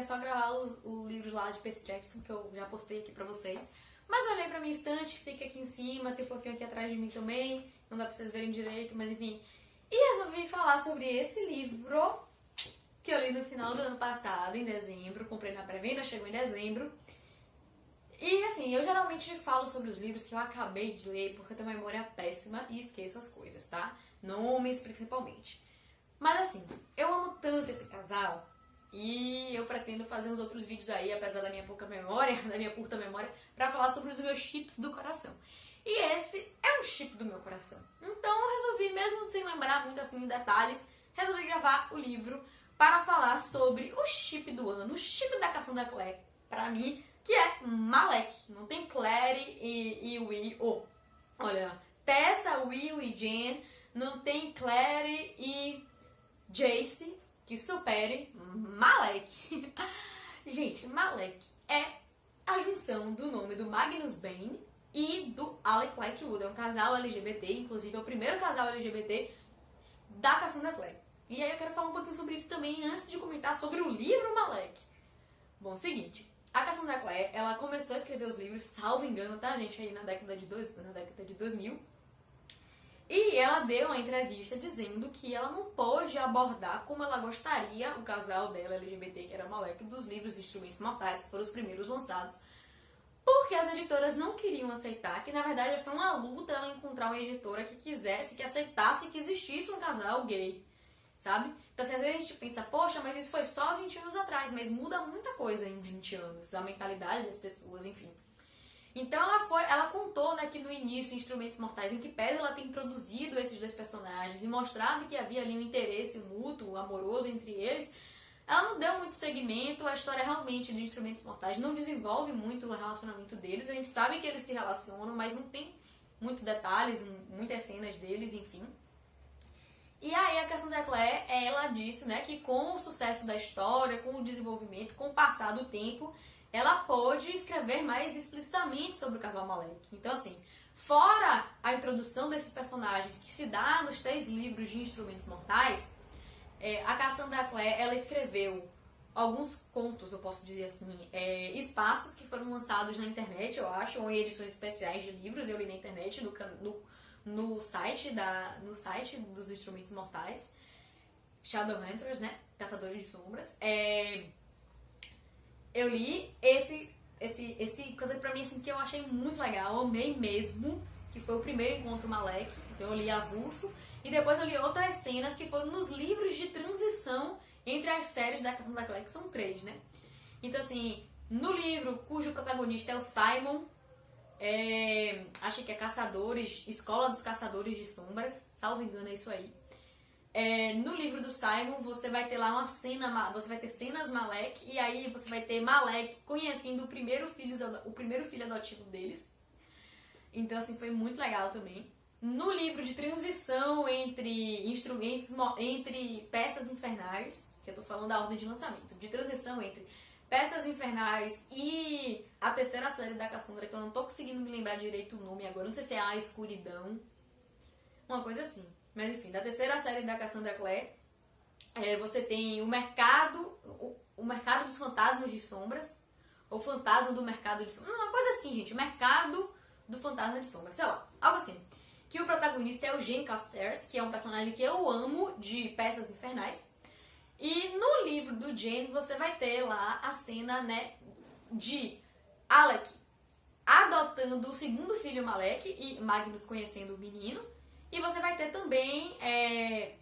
só gravar os livros lá de Percy Jackson, que eu já postei aqui pra vocês. Mas eu olhei pra minha estante, fica aqui em cima, tem um pouquinho aqui atrás de mim também, não dá pra vocês verem direito, mas enfim. E resolvi falar sobre esse livro que eu li no final do ano passado, em dezembro, comprei na pré-venda, chegou em dezembro. E assim, eu geralmente falo sobre os livros que eu acabei de ler, porque eu tenho uma memória péssima e esqueço as coisas, tá? Nomes principalmente. Mas assim, eu amo tanto esse casal e eu pretendo fazer uns outros vídeos aí, apesar da minha pouca memória, da minha curta memória, pra falar sobre os meus chips do coração. E esse é um chip do meu coração. Então eu resolvi, mesmo sem lembrar muito assim em detalhes, resolvi gravar o livro para falar sobre o chip do ano, o chip da Cassandra Clare, pra mim, que é Malec. Não tem Clary e Will. Oh, olha, Tessa, Will e Jen. Não tem Clary e Jace, que supere Malec. Gente, Malec é a junção do nome do Magnus Bane e do Alec Lightwood. É um casal LGBT, inclusive é o primeiro casal LGBT da Cassandra Clare. E aí eu quero falar um pouquinho sobre isso também antes de comentar sobre o livro Malec. Bom, seguinte, a Cassandra Clare, ela começou a escrever os livros, salvo engano, tá, gente, aí na década de 2000. E ela deu uma entrevista dizendo que ela não pôde abordar como ela gostaria o casal dela, LGBT, que era Malec, dos livros Instrumentos Mortais, que foram os primeiros lançados, porque as editoras não queriam aceitar, que na verdade foi uma luta ela encontrar uma editora que quisesse, que aceitasse que existisse um casal gay, sabe? Então, assim, às vezes a gente pensa, poxa, mas isso foi só 20 anos atrás, mas muda muita coisa em 20 anos, a mentalidade das pessoas, enfim. Então ela contou, né, que no início, Instrumentos Mortais, em que pese ela ter introduzido esses dois personagens e mostrado que havia ali um interesse mútuo, amoroso entre eles, ela não deu muito segmento, a história realmente de Instrumentos Mortais não desenvolve muito o relacionamento deles, a gente sabe que eles se relacionam, mas não tem muitos detalhes, muitas cenas deles, enfim. E aí a Cassandra Clare, ela disse, né, que com o sucesso da história, com o desenvolvimento, com o passar do tempo, ela pôde escrever mais explicitamente sobre o casal Malec. Então, assim, fora a introdução desses personagens que se dá nos 3 livros de Instrumentos Mortais, a Cassandra Clare, ela escreveu alguns contos, eu posso dizer assim, espaços que foram lançados na internet, eu acho, ou em edições especiais de livros, eu li na internet, no site dos Instrumentos Mortais, Shadowhunters, né, Caçadores de Sombras. Eu li esse coisa pra mim assim que eu achei muito legal, amei mesmo, que foi o primeiro encontro Malec, então eu li avulso, e depois eu li outras cenas que foram nos livros de transição entre as séries da Cassandra Clare, que são 3, né? Então assim, no livro cujo protagonista é o Simon, acho que é Escola dos Caçadores de Sombras, salvo engano é isso aí. No livro do Simon, você vai ter lá uma cena, você vai ter cenas Malec, e aí você vai ter Malec conhecendo o primeiro filho adotivo deles. Então, assim, foi muito legal também. No livro de transição entre peças infernais, que eu tô falando da ordem de lançamento, de transição entre Peças Infernais e a terceira série da Cassandra, que eu não tô conseguindo me lembrar direito o nome agora, não sei se é A Escuridão, uma coisa assim. Mas enfim, da terceira série da Cassandra Clare, você tem o mercado dos fantasmas de sombras, ou fantasma do mercado de sombras, uma coisa assim, gente, mercado do fantasma de sombras, sei lá, algo assim. Que o protagonista é o Jean Casters, que é um personagem que eu amo de Peças Infernais. E no livro do Jean, você vai ter lá a cena, né, de Alec adotando o segundo filho Malec e Magnus conhecendo o menino. E você vai ter também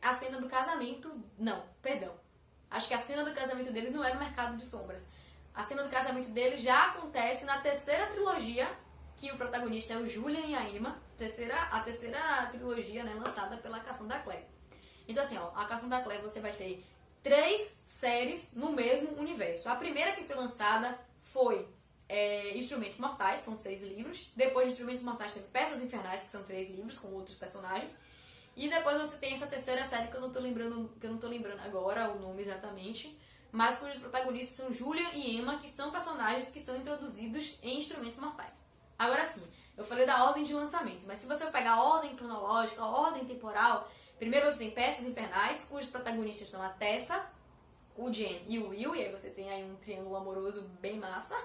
a cena do casamento... Não, perdão. Acho que a cena do casamento deles não é no Mercado de Sombras. A cena do casamento deles já acontece na terceira trilogia, que o protagonista é o Julian e a Emma. A terceira trilogia, né, lançada pela Cassandra Clare. Então assim, ó, a Cassandra Clare você vai ter 3 séries no mesmo universo. A primeira que foi lançada foi Instrumentos Mortais, são 6 livros. Depois de Instrumentos Mortais tem Peças Infernais, que são 3 livros com outros personagens. E depois você tem essa terceira série que eu não tô lembrando agora o nome exatamente, mas cujos protagonistas são Julia e Emma, que são personagens que são introduzidos em Instrumentos Mortais. Agora sim, eu falei da ordem de lançamento, mas se você pegar a ordem cronológica, a ordem temporal, primeiro você tem Peças Infernais, cujos protagonistas são a Tessa, o Jen e o Will, e aí você tem aí um triângulo amoroso bem massa.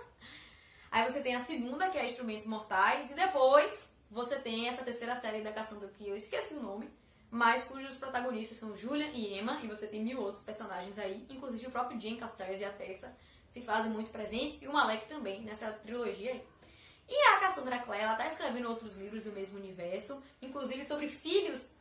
Aí você tem a segunda, que é Instrumentos Mortais, e depois você tem essa terceira série da Cassandra, que eu esqueci o nome, mas cujos protagonistas são Julian e Emma, e você tem mil outros personagens aí, inclusive o próprio Jen Carstairs e a Tessa se fazem muito presentes, e o Malek também, nessa trilogia aí. E a Cassandra Clare, ela tá escrevendo outros livros do mesmo universo, inclusive sobre filhos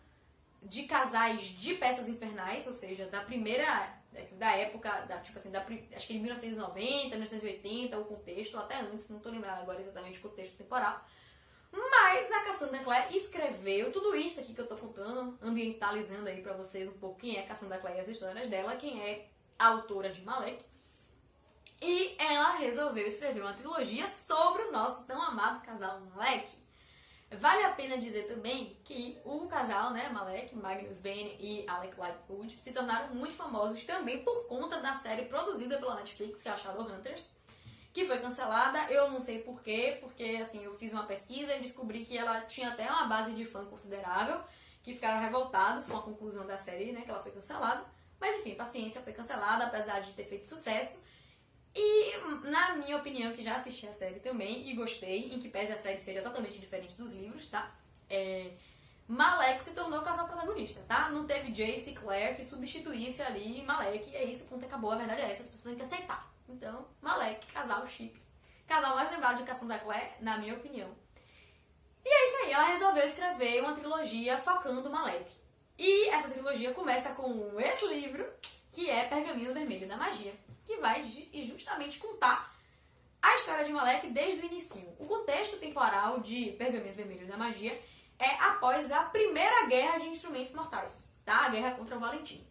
de casais de peças infernais, ou seja, da época, tipo assim, acho que de 1990, 1980, o contexto, ou até antes, não tô lembrando agora exatamente o contexto temporal. Mas a Cassandra Clare escreveu tudo isso aqui que eu tô contando, ambientalizando aí pra vocês um pouco quem é Cassandra Clare e as histórias dela, quem é a autora de Malek. E ela resolveu escrever uma trilogia sobre o nosso tão amado casal Malek. Vale a pena dizer também que o casal, né, Malek, Magnus Bane e Alec Lightwood, se tornaram muito famosos também por conta da série produzida pela Netflix, que é a Shadowhunters, que foi cancelada. Eu não sei porquê, porque assim, eu fiz uma pesquisa e descobri que ela tinha até uma base de fã considerável, que ficaram revoltados com a conclusão da série, né, que ela foi cancelada. Mas enfim, paciência, foi cancelada, apesar de ter feito sucesso. E, na minha opinião, que já assisti a série também e gostei, em que pese a série seja totalmente diferente dos livros, tá? Malek se tornou o casal protagonista, tá? Não teve Jace e Claire que substituísse ali Malek, e é isso, ponto, acabou. A verdade é essa, as pessoas têm que aceitar. Então, Malek, casal chip. Casal mais lembrado de Cassandra Clare, na minha opinião. E é isso aí, ela resolveu escrever uma trilogia focando Malek. E essa trilogia começa com esse livro, que é Pergaminhos Vermelhos da Magia, que vai justamente contar a história de Malek desde o início. O contexto temporal de Pergaminhos Vermelhos da Magia é após a primeira guerra de Instrumentos Mortais, tá? A guerra contra o Valentim.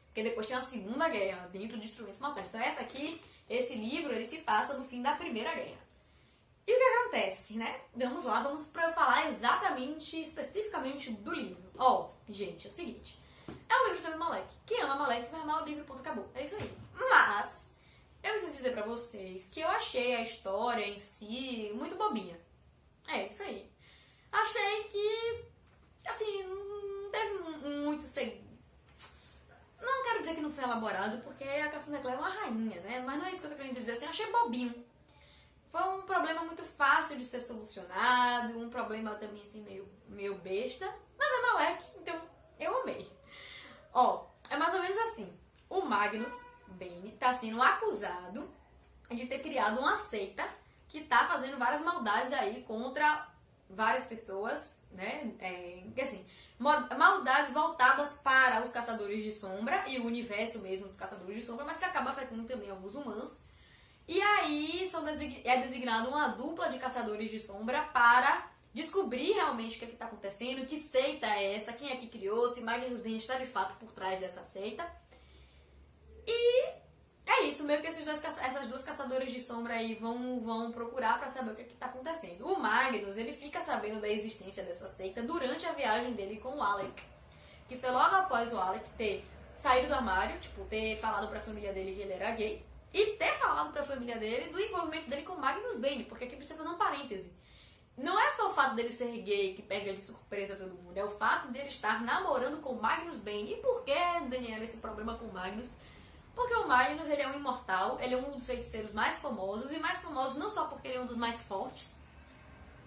Porque depois tem uma segunda guerra dentro de Instrumentos Mortais. Então esse livro, ele se passa no fim da primeira guerra. E o que acontece, né? Vamos lá, vamos pra falar exatamente, especificamente do livro. Gente, é o seguinte. É um livro sobre Malek. Quem ama Malek vai amar o livro, ponto, acabou. É isso aí. Mas, eu preciso dizer pra vocês que eu achei a história em si muito bobinha. É, isso aí. Achei que, assim, não teve muito segredo. Não quero dizer que não foi elaborado, porque a Cassandra Clare é uma rainha, né? Mas não é isso que eu tô querendo dizer, assim, eu achei bobinho. Foi um problema muito fácil de ser solucionado, um problema também, assim, meio besta. Mas é Malek, então eu amei. É mais ou menos assim. O Magnus Bane tá sendo acusado de ter criado uma seita que tá fazendo várias maldades aí contra várias pessoas, né? Assim, maldades voltadas para os Caçadores de Sombra e o universo mesmo dos Caçadores de Sombra, mas que acaba afetando também alguns humanos. E aí é designado uma dupla de Caçadores de Sombra para descobrir realmente o que está acontecendo, que seita é essa, quem é que criou, se Magnus Bane está de fato por trás dessa seita. E é isso, meio que essas duas caçadoras de sombra aí vão procurar pra saber o que tá acontecendo. O Magnus, ele fica sabendo da existência dessa seita durante a viagem dele com o Alec, que foi logo após o Alec ter saído do armário, tipo, ter falado pra família dele que ele era gay, e ter falado pra família dele do envolvimento dele com Magnus Bane, porque aqui precisa fazer um parêntese. Não é só o fato dele ser gay que pega de surpresa todo mundo, é o fato dele estar namorando com Magnus Bane. E por que, Daniela, esse problema com Magnus? Porque o Magnus, ele é um imortal, ele é um dos feiticeiros mais famosos, e mais famosos não só porque ele é um dos mais fortes,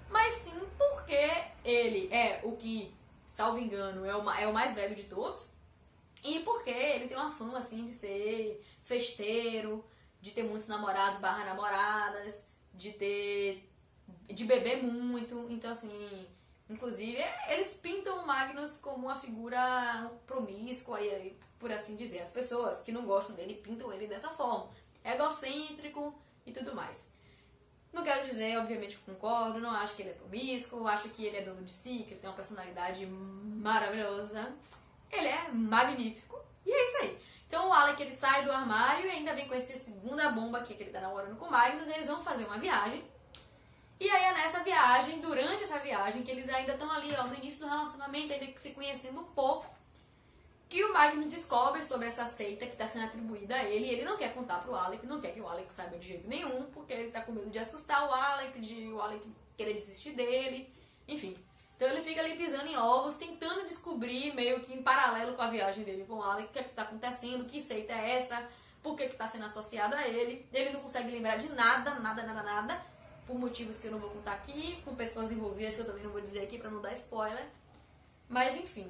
mas sim porque ele é o que, salvo engano, é o mais velho de todos, e porque ele tem uma fama, assim, de ser festeiro, de ter muitos namorados / namoradas, de beber muito. Então, assim, inclusive, eles pintam o Magnus como uma figura promíscua, por assim dizer. As pessoas que não gostam dele pintam ele dessa forma. Egocêntrico e tudo mais. Não quero dizer, obviamente, que concordo, não acho que ele é promíscuo, acho que ele é dono de si, que ele tem uma personalidade maravilhosa. Ele é magnífico. E é isso aí. Então o Alec, ele sai do armário e ainda vem com essa segunda bomba aqui que ele tá namorando com o Magnus, e eles vão fazer uma viagem. E aí é nessa viagem, durante essa viagem, que eles ainda estão ali, no início do relacionamento, ainda se conhecendo um pouco, que o Magnus descobre sobre essa seita que está sendo atribuída a ele, e ele não quer contar pro Alec, não quer que o Alec saiba de jeito nenhum, porque ele tá com medo de assustar o Alec, de o Alec querer desistir dele, enfim. Então ele fica ali pisando em ovos, tentando descobrir, meio que em paralelo com a viagem dele com o Alec, o que é que tá acontecendo, que seita é essa, por que que tá sendo associada a ele. Ele não consegue lembrar de nada, por motivos que eu não vou contar aqui, com pessoas envolvidas que eu também não vou dizer aqui pra não dar spoiler. Mas enfim,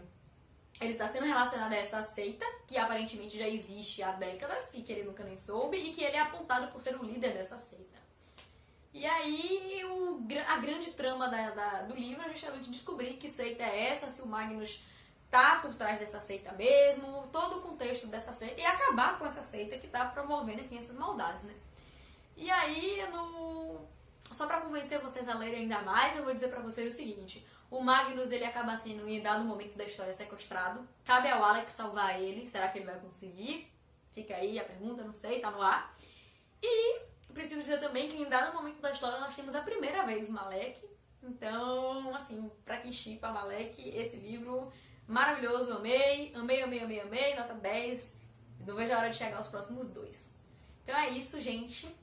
ele tá sendo relacionado a essa seita, que aparentemente já existe há décadas, e que ele nunca nem soube, e que ele é apontado por ser o líder dessa seita. E aí, a grande trama do livro é justamente descobrir que seita é essa, se o Magnus tá por trás dessa seita mesmo, todo o contexto dessa seita, e acabar com essa seita que tá promovendo, assim, essas maldades, né? E aí, só pra convencer vocês a lerem ainda mais, eu vou dizer pra vocês o seguinte: o Magnus, ele acaba sendo, em dado momento da história, sequestrado. Cabe ao Alex salvar ele. Será que ele vai conseguir? Fica aí a pergunta, não sei, tá no ar. E preciso dizer também que em dado momento da história nós temos a primeira vez Malek. Então, assim, pra quem shippa Malek, esse livro maravilhoso, amei, nota 10. Não vejo a hora de chegar aos próximos 2. Então é isso, gente.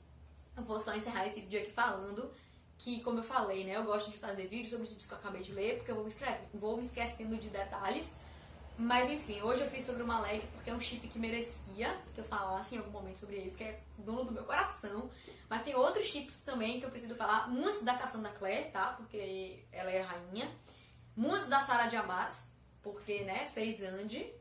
Eu vou só encerrar esse vídeo aqui falando que, como eu falei, né, eu gosto de fazer vídeos sobre os livros que eu acabei de ler, porque eu vou me esquecendo de detalhes. Mas enfim, hoje eu fiz sobre o Malek porque é um chip que merecia que eu falasse em algum momento sobre eles, que é dono do meu coração. Mas tem outros chips também que eu preciso falar, muitos da Cassandra Clare, tá? Porque ela é a rainha. Muitos da Sarah Diamas, porque, né, fez Andy.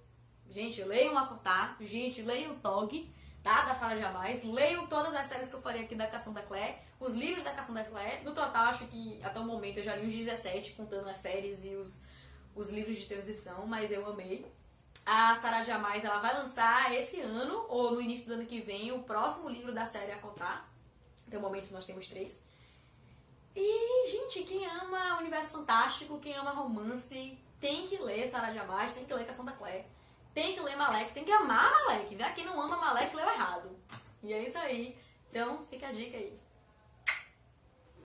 Gente, leiam Akotar, gente, leiam Tog, tá? Da Sarah Diamas. Leiam todas as séries que eu falei aqui da Cassandra Clare, os livros da Cassandra Clare. No total, acho que até o momento eu já li uns 17, contando as séries e os livros de transição, mas eu amei. A Sarah Diamas, ela vai lançar esse ano, ou no início do ano que vem, o próximo livro da série Akotar. Até o momento nós temos 3. E, gente, quem ama o Universo Fantástico, quem ama romance, tem que ler Sarah Diamas, tem que ler Cassandra Clare, tem que ler Malek, tem que amar Malek, viu? Quem não ama Malek leu errado. E é isso aí. Então, fica a dica aí.